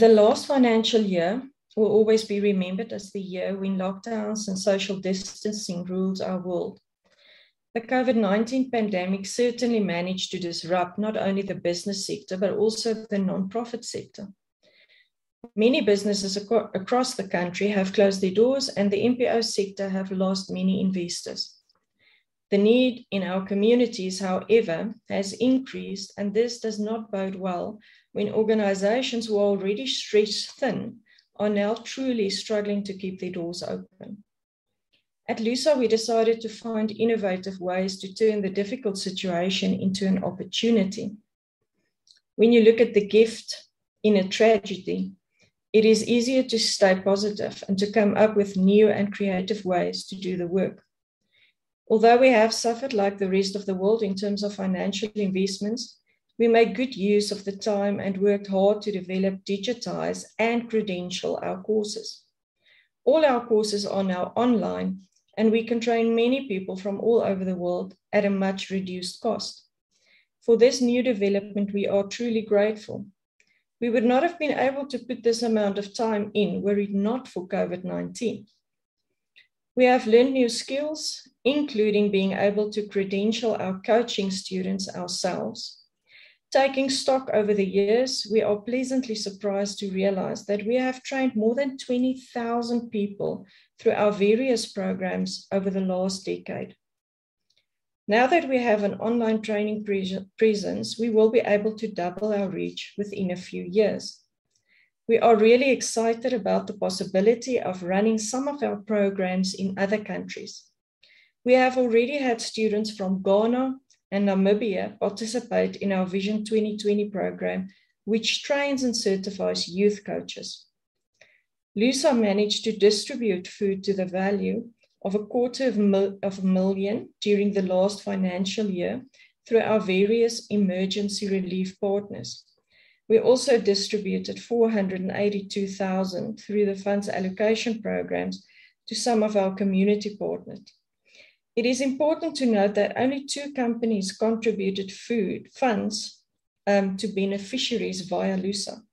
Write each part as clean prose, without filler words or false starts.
The last financial year will always be remembered as the year when lockdowns and social distancing ruled our world. The COVID-19 pandemic certainly managed to disrupt not only the business sector, but also the non-profit sector. Many businesses across the country have closed their doors, and the NPO sector have lost many investors. The need in our communities, however, has increased, and this does not bode well when organizations who are already stretched thin are now truly struggling to keep their doors open. At Lusa, we decided to find innovative ways to turn the difficult situation into an opportunity. When you look at the gift in a tragedy, it is easier to stay positive and to come up with new and creative ways to do the work. Although we have suffered like the rest of the world in terms of financial investments, we made good use of the time and worked hard to develop, digitize, and credential our courses. All our courses are now online, and we can train many people from all over the world at a much reduced cost. For this new development, we are truly grateful. We would not have been able to put this amount of time in were it not for COVID-19. We have learned new skills, including being able to credential our coaching students ourselves. Taking stock over the years, we are pleasantly surprised to realize that we have trained more than 20,000 people through our various programs over the last decade. Now that we have an online training presence, we will be able to double our reach within a few years. We are really excited about the possibility of running some of our programs in other countries. We have already had students from Ghana and Namibia participate in our Vision 2020 program, which trains and certifies youth coaches. Lusa managed to distribute food to the value of $250,000 during the last financial year through our various emergency relief partners. We also distributed $482,000 through the funds allocation programs to some of our community partners. It is important to note that only 2 companies contributed funds to beneficiaries via Lusa.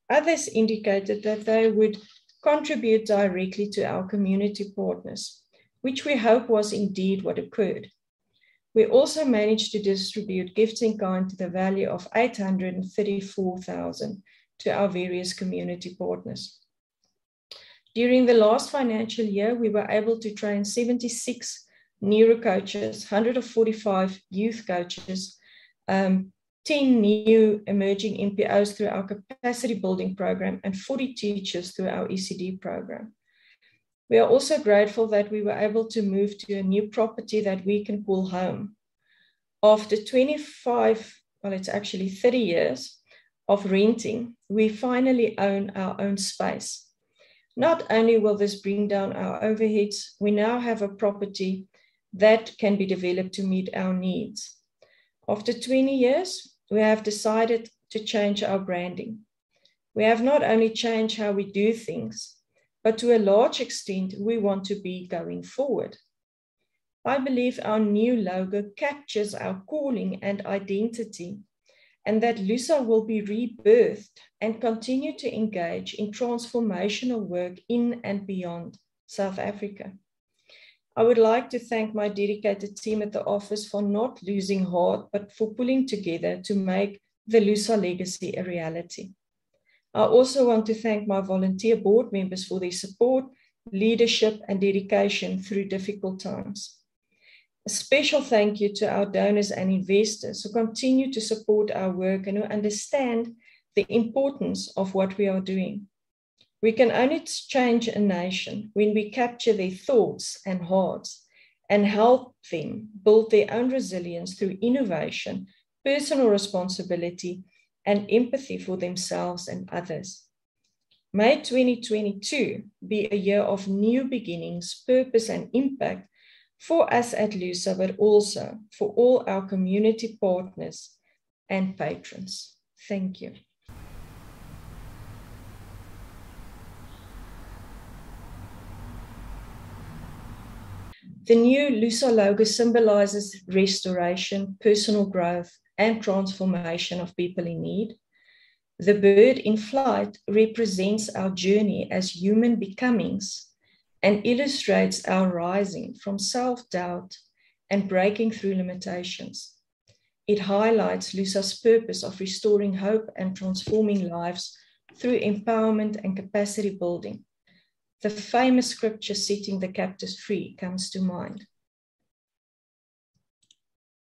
Others indicated that they would contribute directly to our community partners, which we hope was indeed what occurred. We also managed to distribute gifts in kind to the value of $834,000 to our various community partners. During the last financial year, we were able to train 76 neuro coaches, 145 youth coaches, 10 new emerging NPOs through our capacity building program, and 40 teachers through our I.C.T program. We are also grateful that we were able to move to a new property that we can call home. After 30 years of renting, we finally own our own space. Not only will this bring down our overheads, we now have a property that can be developed to meet our needs. After 20 years, we have decided to change our branding. We have not only changed how we do things, but to a large extent, we want to be going forward. I believe our new logo captures our calling and identity, and that Lusa will be rebirthed and continue to engage in transformational work in and beyond South Africa. I would like to thank my dedicated team at the office for not losing heart, but for pulling together to make the Lusa legacy a reality. I also want to thank my volunteer board members for their support, leadership, and dedication through difficult times. A special thank you to our donors and investors who continue to support our work and who understand the importance of what we are doing. We can only change a nation when we capture their thoughts and hearts and help them build their own resilience through innovation, personal responsibility, and empathy for themselves and others. May 2022 be a year of new beginnings, purpose, and impact for us at Lusa, but also for all our community partners and patrons. Thank you. The new Lusa logo symbolizes restoration, personal growth, and transformation of people in need. The bird in flight represents our journey as human becomings and illustrates our rising from self-doubt and breaking through limitations. It highlights Lusa's purpose of restoring hope and transforming lives through empowerment and capacity building. The famous scripture, setting the captives free, comes to mind.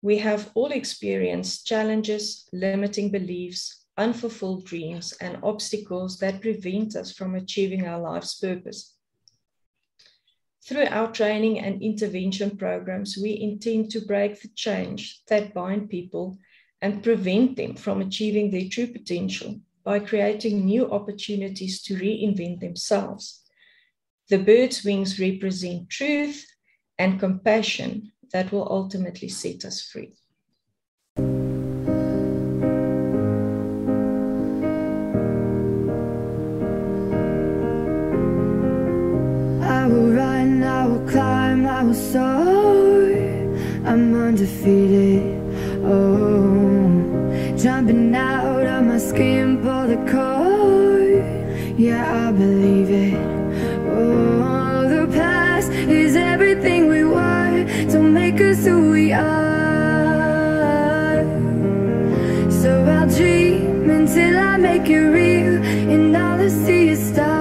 We have all experienced challenges, limiting beliefs, unfulfilled dreams, and obstacles that prevent us from achieving our life's purpose. Through our training and intervention programs, we intend to break the chains that bind people and prevent them from achieving their true potential by creating new opportunities to reinvent themselves. The bird's wings represent truth and compassion that will ultimately set us free. I will run, I will climb, I will soar. I'm undefeated. Oh, jumping out of my skin, pull the cord. Yeah, I believe it. Oh, the past is everything we were. Don't make us who we are. So I'll dream until I make it real, and all I see is stars.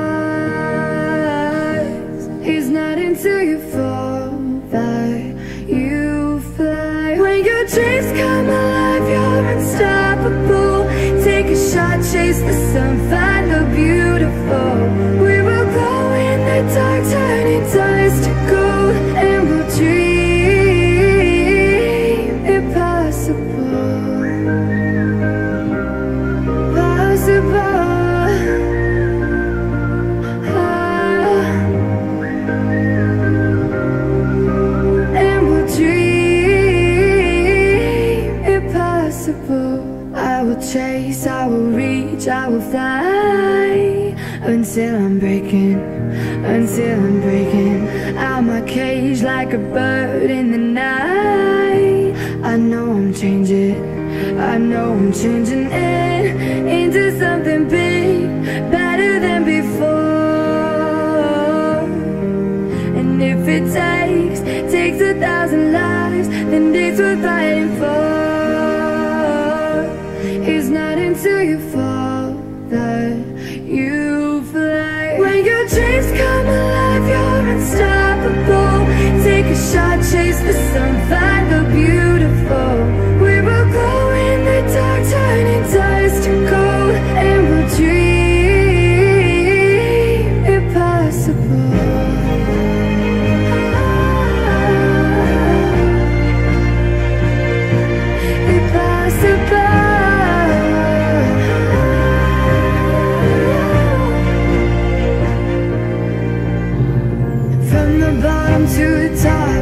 It's not until you fall that you fly. When your dreams come alive, you're unstoppable. Take a shot, chase the sun, find the beautiful. We will glow in the dark, turning dust to gold, and we'll dream impossible. Possible. I will chase, I will reach, I will fly until I'm breaking out my cage like a bird in the night. I know I'm changing it into something big, better than before. And if it takes 1,000 lives, then it's worth fighting for. It's not until you fall that you fly. When your dreams come alive, you're unstoppable. Take a shot, chase the sun, find the beautiful. We will glow in the dark, turning dust to gold, and we'll dream impossible. To the top,